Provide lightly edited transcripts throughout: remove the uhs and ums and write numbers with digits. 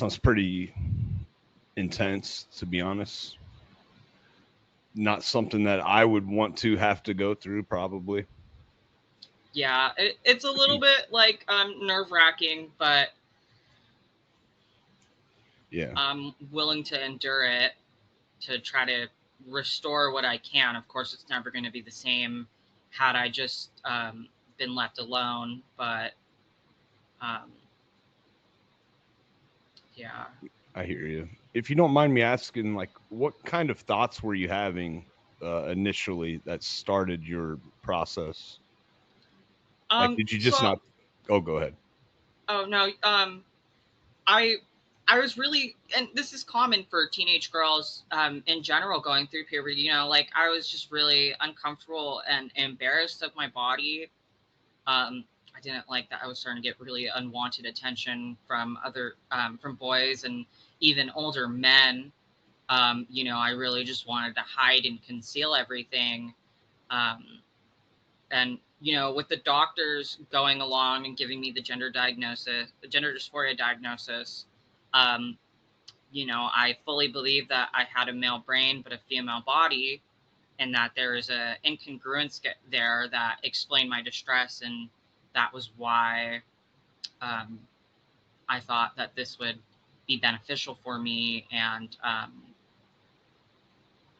Sounds pretty intense, to be honest. Not something that I would want to have to go through, probably. Yeah, it's a little bit like nerve-wracking, but Yeah. I'm willing to endure it to try to restore what I can. Of course, it's never going to be the same had I just been left alone, but um, yeah. I hear you. If you don't mind me asking, like, what kind of thoughts were you having initially that started your process? Like, did you just So not? Oh, go ahead. oh no, I I was really, and this is common for teenage girls in general going through puberty. Like I was just really uncomfortable and embarrassed of my body. I didn't like that I was starting to get really unwanted attention from other from boys and even older men. I really just wanted to hide and conceal everything. Um, and with the doctors going along and giving me the gender dysphoria diagnosis, um, I fully believe that I had a male brain but a female body, and that there is a incongruence there that explained my distress, and that was why um, I thought that this would be beneficial for me and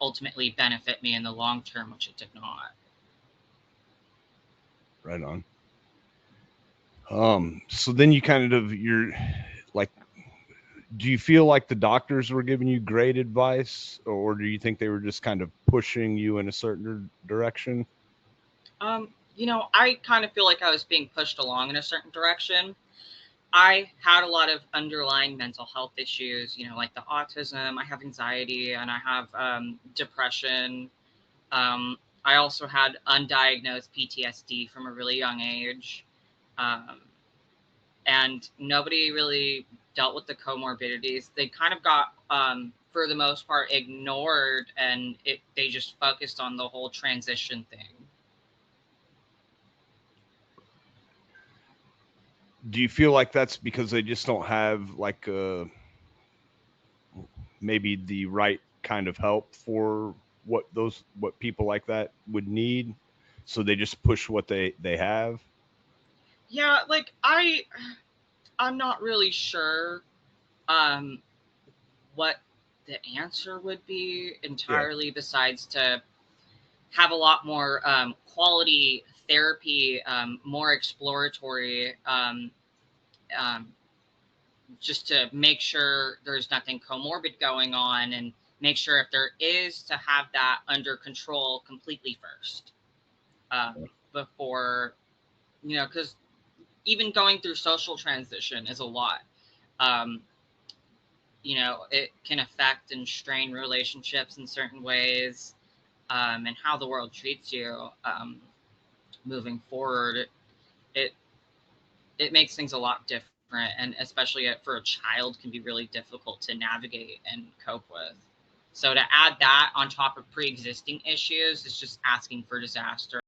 ultimately benefit me in the long term, which it did not. Right on. So then you kind of you're like, do you feel like the doctors were giving you great advice, or do you think they were just kind of pushing you in a certain direction? I kind of feel like I was being pushed along in a certain direction. I had a lot of underlying mental health issues, like the autism. I have anxiety and I have depression. I also had undiagnosed PTSD from a really young age. Um, and nobody really dealt with the comorbidities. They kind of got, for the most part, ignored, and they just focused on the whole transition thing. Do you feel like that's because they just don't have like maybe the right kind of help for what people like that would need, so they just push what they have? Yeah, like I'm not really sure um, what the answer would be Yeah. entirely, besides to have a lot more quality therapy, more exploratory, um, just to make sure there's nothing comorbid going on, and make sure if there is, to have that under control completely first, before, because even going through social transition is a lot. Um, it can affect and strain relationships in certain ways, and how the world treats you moving forward. It it makes things a lot different, and especially for a child can be really difficult to navigate and cope with. So to add that on top of pre-existing issues is just asking for disaster.